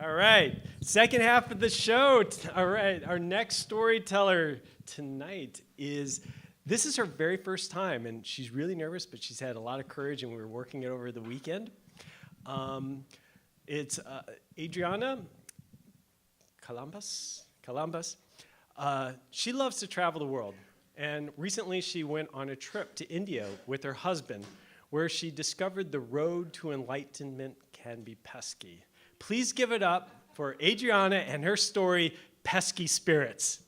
All right, second half of the show. All right, our next storyteller tonight this is her very first time, and she's really nervous, but she's had a lot of courage, and we were working it over the weekend. It's Adriana Calambas. She loves to travel the world, and recently she went on a trip to India with her husband, where she discovered the road to enlightenment can be pesky. Please give it up for Adriana and her story, Pesky Spirits.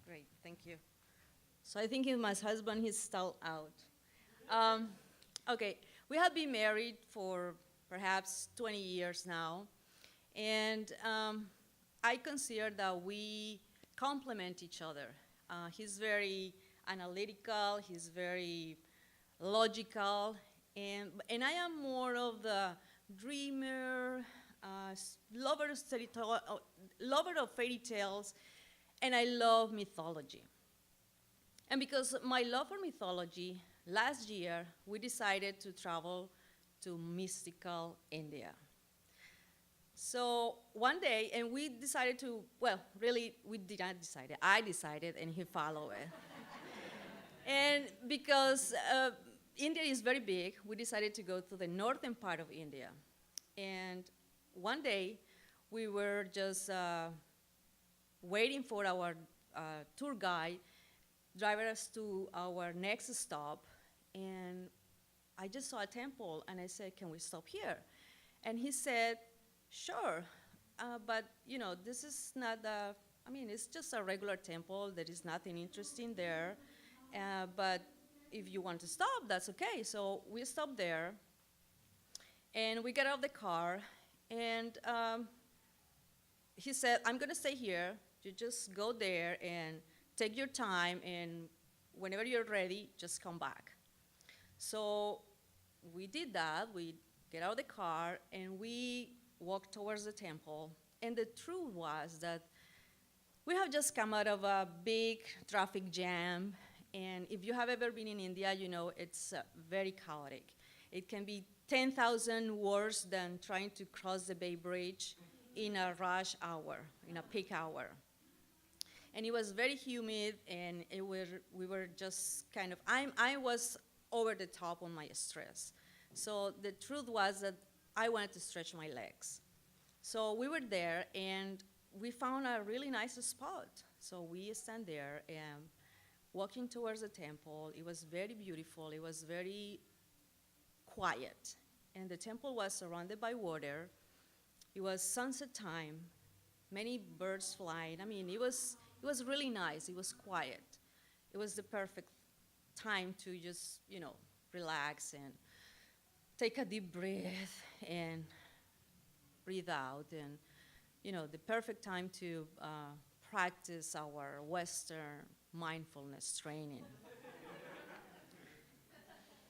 Great, thank you. So I think my husband, he's still out. Okay, we have been married for perhaps 20 years now, and I consider that we complement each other. He's very analytical, he's very logical, and I am more of the dreamer, lover of fairy tales, and I love mythology. And because my love for mythology, last year we decided to travel to mystical India. So one day, and we decided to, well, really, we did not decide. I decided, and he followed it. And because India is very big, we decided to go to the northern part of India. And one day, we were just waiting for our tour guide, drive us to our next stop, and I just saw a temple, and I said, can we stop here? And he said, sure, but this is not it's just a regular temple. There is nothing interesting there. But if you want to stop, that's okay. So we stopped there, and we got out of the car, and he said, I'm going to stay here. You just go there and take your time, and whenever you're ready, just come back. So we did that. We get out of the car, and we walked towards the temple. And the truth was that we have just come out of a big traffic jam. And if you have ever been in India, you know it's very chaotic. It can be 10,000 worse than trying to cross the Bay Bridge in a rush hour, in a peak hour. And it was very humid, and we were just kind of, I was over the top on my stress. So the truth was that I wanted to stretch my legs. So we were there, and we found a really nice spot. So we stand there and walking towards the temple. It was very beautiful. It was very quiet. And the temple was surrounded by water. It was sunset time, many birds flying. I mean, it was really nice. It was quiet. It was the perfect time to just, relax and take a deep breath and breathe out. And, the perfect time to practice our Western mindfulness training.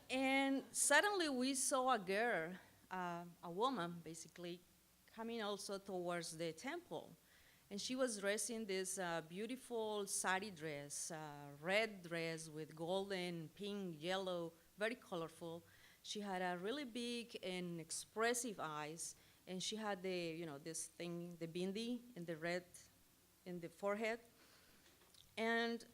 And suddenly we saw a girl, a woman basically, coming also towards the temple. And she was dressed in this beautiful sari dress, red dress with golden, pink, yellow, very colorful. She had a really big and expressive eyes, and she had this thing, the bindi in the red, in the forehead. And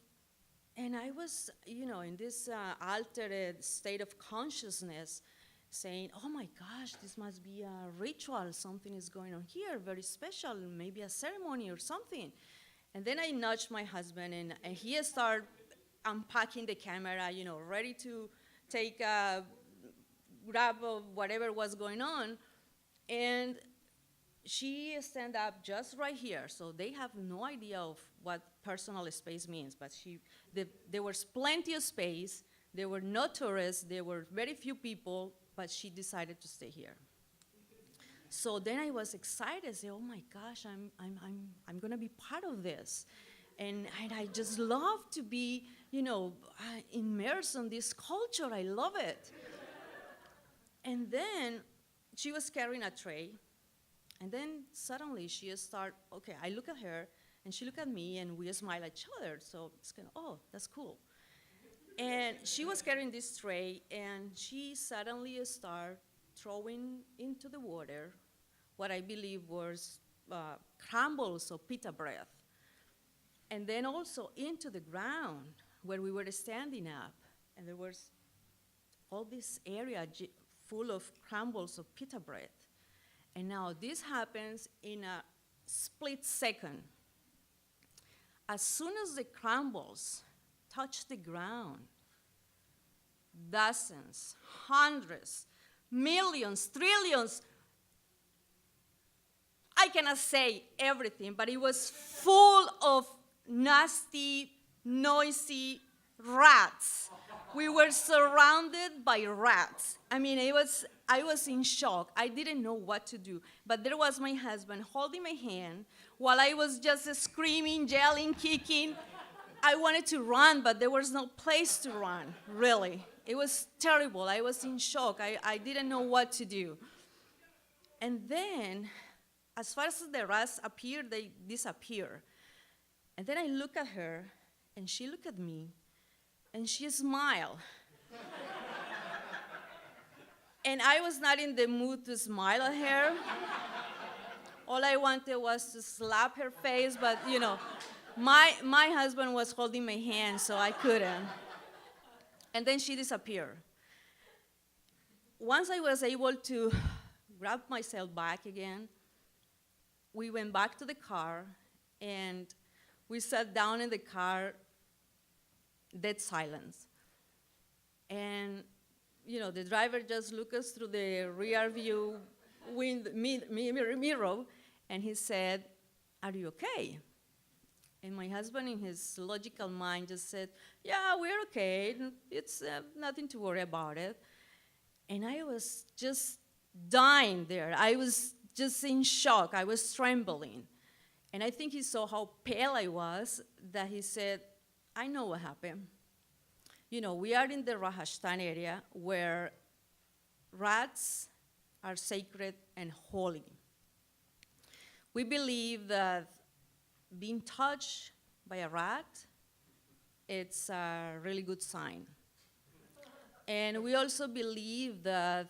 I was, in this altered state of consciousness, saying, oh my gosh, this must be a ritual. Something is going on here, very special, maybe a ceremony or something. And then I nudged my husband, and he started unpacking the camera, ready to take a grab of whatever was going on. And she stand up just right here, so they have no idea of what personal space means, but there was plenty of space, there were no tourists, there were very few people, but she decided to stay here. So then I was excited, I said, oh my gosh, I'm gonna be part of this. And I just love to be, immersed in this culture, I love it. And then she was carrying a tray, and then suddenly she started, okay, I look at her, and she looked at me, and we smile at each other, so it's kind of, oh, that's cool. And she was carrying this tray, and she suddenly started throwing into the water what I believe was crumbles of pita bread. And then also into the ground where we were standing up. And there was all this area full of crumbles of pita bread. And now this happens in a split second. As soon as the crumbles touch the ground, dozens, hundreds, millions, trillions, I cannot say everything, but it was full of nasty, noisy rats. We were surrounded by rats. I mean, I was in shock. I didn't know what to do. But there was my husband holding my hand while I was just screaming, yelling, kicking. I wanted to run, but there was no place to run, really. It was terrible. I was in shock. I didn't know what to do. And then, as far as the rats appear, they disappear. And then I look at her, and she looked at me, and she smiled. And I was not in the mood to smile at her. All I wanted was to slap her face, but you know, my husband was holding my hand, so I couldn't. And then she disappeared. Once I was able to grab myself back again, we went back to the car, and we sat down in the car, dead silence. And you know, the driver just looked us through the rear view mirror, and he said, "Are you okay?" And my husband, in his logical mind, just said, "Yeah, we're okay. It's nothing to worry about it." And I was just dying there. I was just in shock. I was trembling. And I think he saw how pale I was, that he said, "I know what happened. You know, we are in the Rajasthan area where rats are sacred and holy. We believe that being touched by a rat, it's a really good sign. And we also believe that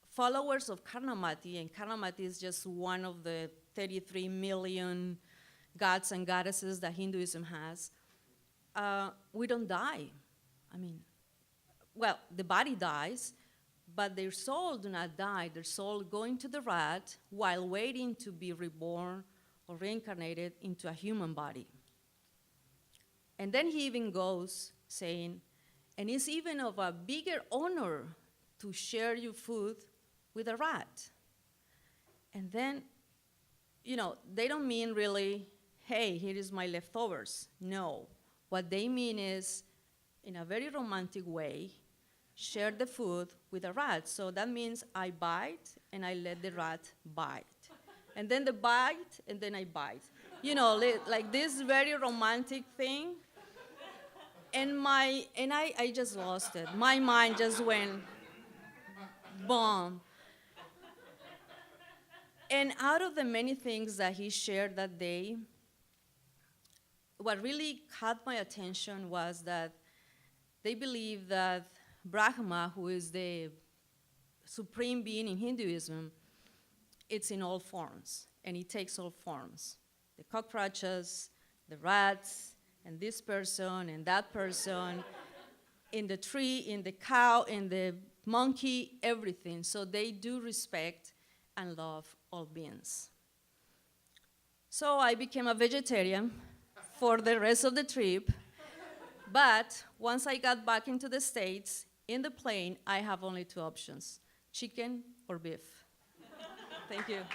followers of Karnamati, and Karnamati is just one of the 33 million gods and goddesses that Hinduism has, we don't die. I mean, well, the body dies, but their soul do not die. Their soul go into the rat while waiting to be reborn or reincarnated into a human body." And then he even goes saying, "And it's even of a bigger honor to share your food with a rat." And then, you know, they don't mean really, "Hey, here is my leftovers." No. What they mean is, in a very romantic way, share the food with a rat. So that means I bite, and I let the rat bite. And then the bite, and then I bite. You know, like this very romantic thing. And I just lost it. My mind just went boom. And out of the many things that he shared that day, what really caught my attention was that they believe that Brahma, who is the supreme being in Hinduism, it's in all forms, and he takes all forms. The cockroaches, the rats, and this person, and that person, in the tree, in the cow, in the monkey, everything. So they do respect and love all beings. So I became a vegetarian for the rest of the trip. But once I got back into the States, in the plane, I have only two options: chicken or beef. Thank you.